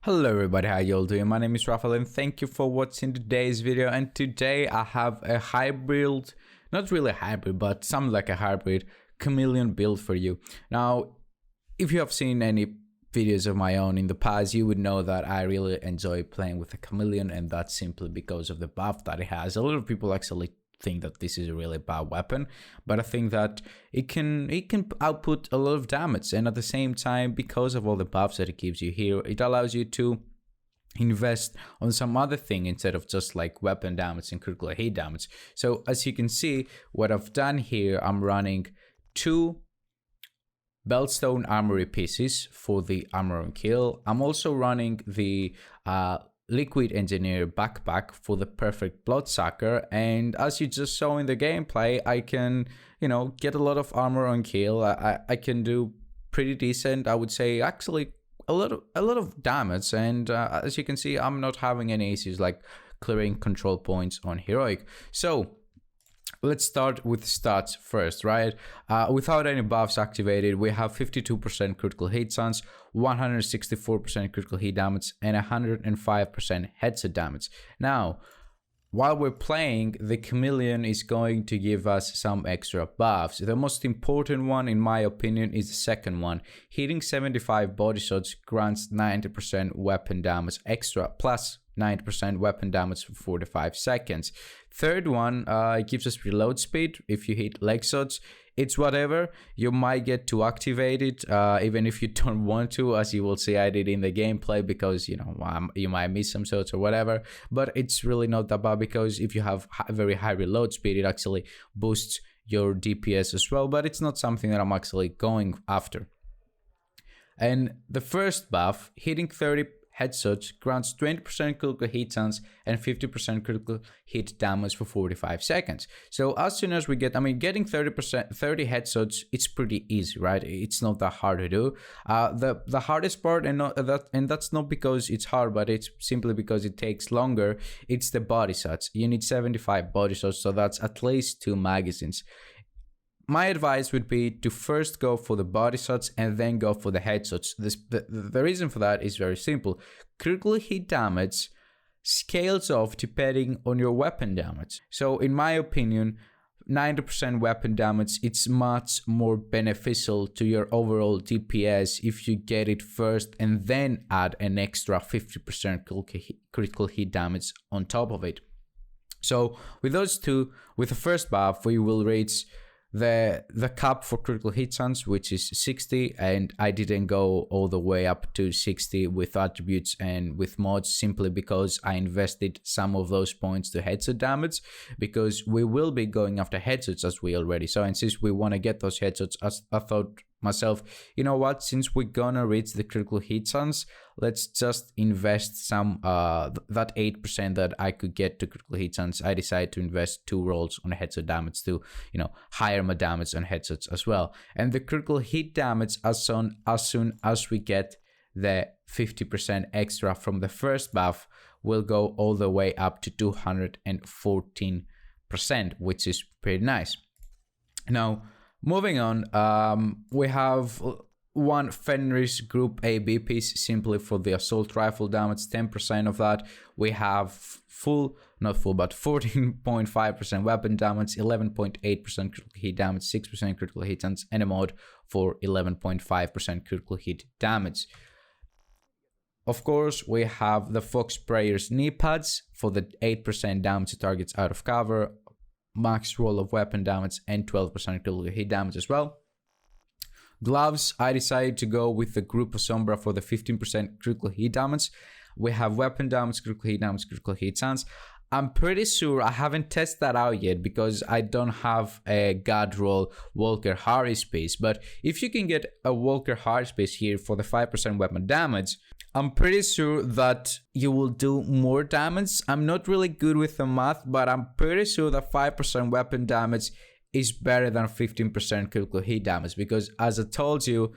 Hello everybody, how you all doing? My name is Rafael and thank you for watching today's video. And today I have a hybrid, not really a hybrid, but something like a hybrid Chameleon build for you. Now, if you have seen any videos of my own in the past, you would know that I really enjoy playing with a Chameleon, and that's simply because of the buff that it has. A lot of people actually think that this is a really bad weapon, but I think that it can output a lot of damage, and at the same time, because of all the buffs that it gives you here, it allows you to invest on some other thing instead of just like weapon damage and critical hit damage. So as you can see, what I've done here, I'm running 2 Beltstone armory pieces for the armor on kill. I'm also running the Liquid Engineer backpack for the perfect bloodsucker, and as you just saw in the gameplay, I can, get a lot of armor on kill. I can do pretty decent, I would say, actually a lot of damage, and as you can see, I'm not having any issues like clearing control points on heroic. So let's start with stats first, right? Without any buffs activated, we have 52% critical hit chance, 164% critical hit damage, and 105% headshot damage. Now, while we're playing, the Chameleon is going to give us some extra buffs. The most important one, in my opinion, is the second one. Hitting 75 body shots grants 90% weapon damage extra, plus 9% weapon damage for 45 seconds. Third one, it gives us reload speed if you hit leg shots. It's whatever, you might get to activate it even if you don't want to, as you will see I did in the gameplay, because you might miss some shots or whatever, but it's really not that bad, because if you have very high reload speed, it actually boosts your DPS as well, but it's not something that I'm actually going after. And the first buff, hitting 30 headshots, grants 20% critical hit chance and 50% critical hit damage for 45 seconds. So as soon as we get, getting 30 headshots, it's pretty easy, right? It's not that hard to do. The hardest part, and that's not because it's hard, but it's simply because it takes longer, it's the body shots. You need 75 body shots, so that's at least 2 magazines. My advice would be to first go for the body shots and then go for the headshots. The reason for that is very simple. Critical hit damage scales off depending on your weapon damage. So in my opinion, 90% weapon damage, it's much more beneficial to your overall DPS if you get it first and then add an extra 50% critical hit damage on top of it. So with those two, with the first buff, we will reach the cap for critical hit chance, which is 60, and I didn't go all the way up to 60 with attributes and with mods, simply because I invested some of those points to headshot damage, because we will be going after headshots, as we already saw, and since we want to get those headshots, I thought myself, you know what, since we're gonna reach the critical hit chance, let's just invest some that 8% that I could get to critical hit chance. I decided to invest 2 rolls on headshot damage to higher my damage on headshots as well, and the critical hit damage as soon as we get the 50% extra from the first buff will go all the way up to 214%, which is pretty nice. Now, moving on, we have 1 Fenris Group AB piece simply for the assault rifle damage, 10% of that. We have not full, but 14.5% weapon damage, 11.8% critical hit damage, 6% critical hit chance, and a mod for 11.5% critical hit damage. Of course, we have the Fox Sprayer's knee pads for the 8% damage to targets out of cover, max roll of weapon damage, and 12% critical hit damage as well. Gloves, I decided to go with the Grupo Sombra for the 15% critical hit damage. We have weapon damage, critical hit chance. I'm pretty sure, I haven't tested that out yet because I don't have a God roll Walker Harris piece, but if you can get a Walker Harris piece here for the 5% weapon damage, I'm pretty sure that you will do more damage. I'm not really good with the math, but I'm pretty sure that 5% weapon damage is better than 15% critical hit damage, because as I told you,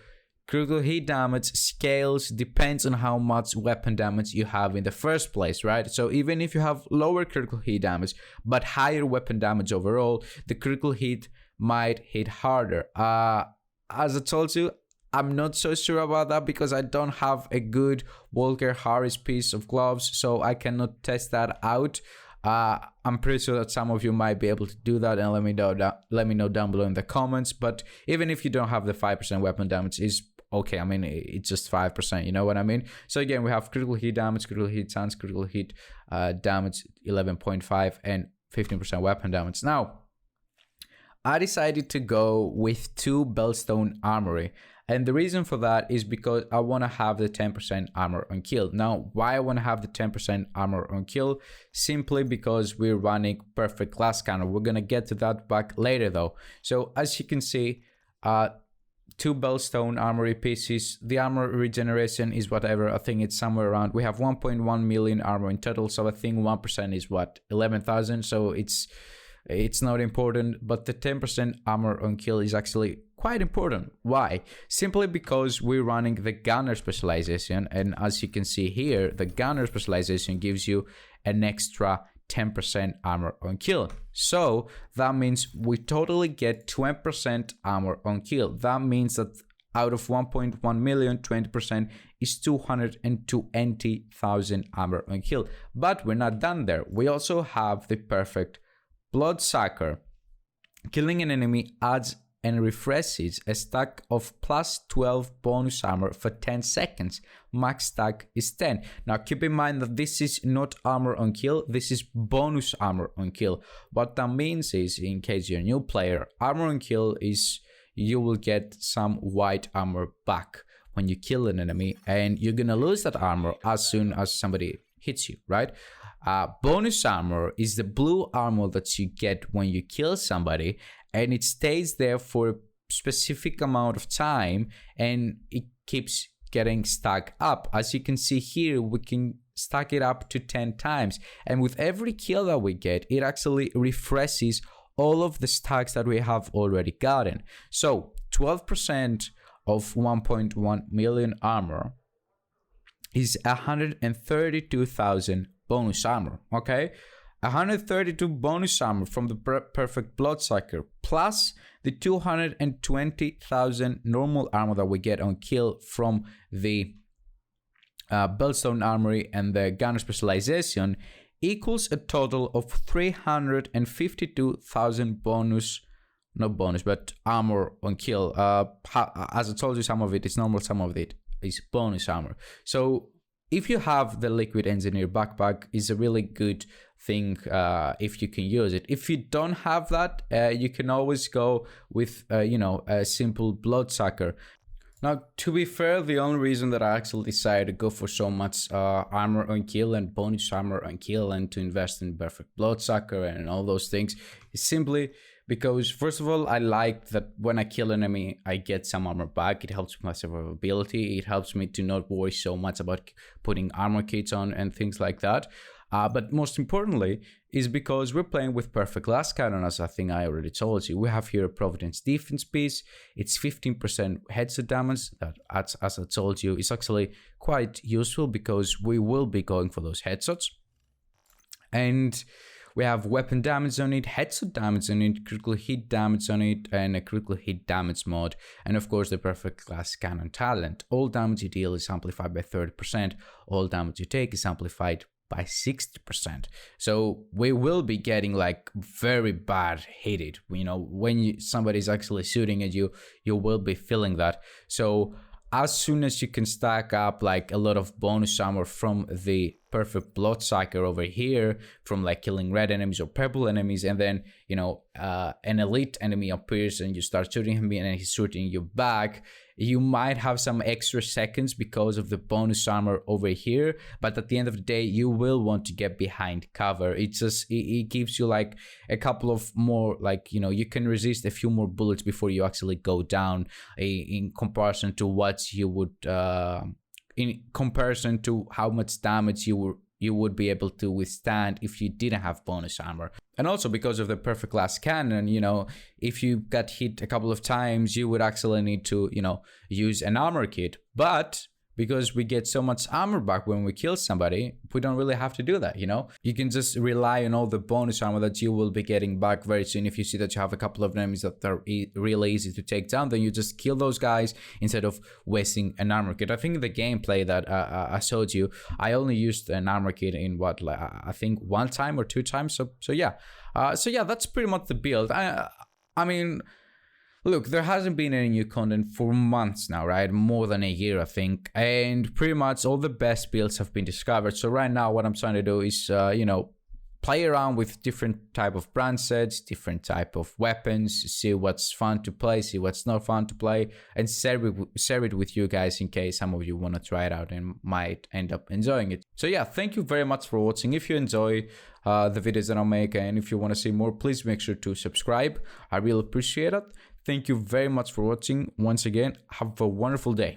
critical hit damage scales depends on how much weapon damage you have in the first place, right? So even if you have lower critical hit damage but higher weapon damage overall, the critical hit might hit harder. As I told you, I'm not so sure about that because I don't have a good Walker Harris piece of gloves, so I cannot test that out. I'm pretty sure that some of you might be able to do that, and let me know down below in the comments. But even if you don't have the 5% weapon damage, is okay. I mean, it's just 5%, you know what I mean? So again, we have critical hit damage, critical hit chance, critical hit damage 11.5, and 15% weapon damage. Now, I decided to go with 2 Bellstone Armory. And the reason for that is because I want to have the 10% armor on kill. Now, why I want to have the 10% armor on kill? Simply because we're running perfect glass cannon. We're going to get to that back later though. So as you can see, 2 Bellstone Armory pieces. The armor regeneration is whatever. I think it's somewhere around, we have 1.1 million armor in total. So I think 1% is what, 11,000. So it's not important, but the 10% armor on kill is actually quite important. Why? Simply because we're running the gunner specialization, and as you can see here, the gunner specialization gives you an extra 10% armor on kill. So that means we totally get 20% armor on kill. That means that out of 1.1 million, 20% is 220,000 armor on kill. But we're not done there. We also have the perfect Bloodsucker. Killing an enemy adds and refreshes a stack of plus 12 bonus armor for 10 seconds. Max stack is 10. Now keep in mind that this is not armor on kill, this is bonus armor on kill. What that means is, in case you're a new player, armor on kill is you will get some white armor back when you kill an enemy, and you're gonna lose that armor as soon as somebody hits you, right? Bonus armor is the blue armor that you get when you kill somebody, and it stays there for a specific amount of time, and it keeps getting stacked up. As you can see here, we can stack it up to 10 times, and with every kill that we get, it actually refreshes all of the stacks that we have already gotten. So 12% of 1.1 million armor is 132,000 bonus armor, okay? 132 bonus armor from the perfect Bloodsucker, plus the 220,000 normal armor that we get on kill from the Bellstone Armory and the Gunner Specialization, equals a total of 352,000 armor on kill. As I told you, some of it is normal, some of it is bonus armor. So if you have the Liquid Engineer backpack, is a really good thing if you can use it. If you don't have that, you can always go with a simple Bloodsucker. Now, to be fair, the only reason that I actually decided to go for so much armor on kill and bonus armor on kill and to invest in perfect Bloodsucker and all those things is simply because, first of all, I like that when I kill an enemy, I get some armor back. It helps with my survivability. It helps me to not worry so much about putting armor kits on and things like that. But most importantly is because we're playing with perfect glass cannon, as I think I already told you. We have here a Providence defense piece. It's 15% headshot damage. That, as I told you, is actually quite useful because we will be going for those headshots. And we have weapon damage on it, headshot damage on it, critical hit damage on it, and a critical hit damage mod. And of course, the perfect glass cannon talent. All damage you deal is amplified by 30%. All damage you take is amplified by 60%. So we will be getting like very bad hit. When somebody's actually shooting at you, you will be feeling that. So as soon as you can stack up like a lot of bonus armor from the perfect Bloodsucker over here, from like killing red enemies or purple enemies, and then an elite enemy appears and you start shooting him and he's shooting you back, you might have some extra seconds because of the bonus armor over here, but at the end of the day you will want to get behind cover. It gives you like a couple of more, like, you can resist a few more bullets before you actually go down, in comparison to what you would in comparison to how much damage you would be able to withstand if you didn't have bonus armor. And also because of the perfect glass cannon, if you got hit a couple of times, you would actually need to, use an armor kit. But because we get so much armor back when we kill somebody, we don't really have to do that, you know? You can just rely on all the bonus armor that you will be getting back very soon. If you see that you have a couple of enemies that are really easy to take down, then you just kill those guys instead of wasting an armor kit. I think the gameplay that I showed you, I only used an armor kit in what, like, I think 1 time or 2 times. So yeah, that's pretty much the build. I mean, look, there hasn't been any new content for months now, right? More than a year, I think. And pretty much all the best builds have been discovered. So right now what I'm trying to do is, you know, play around with different type of brand sets, different type of weapons, see what's fun to play, see what's not fun to play, and share it with you guys in case some of you want to try it out and might end up enjoying it. So yeah, thank you very much for watching. If you enjoy the videos that I make, and if you want to see more, please make sure to subscribe. I really appreciate it. Thank you very much for watching. Once again, have a wonderful day.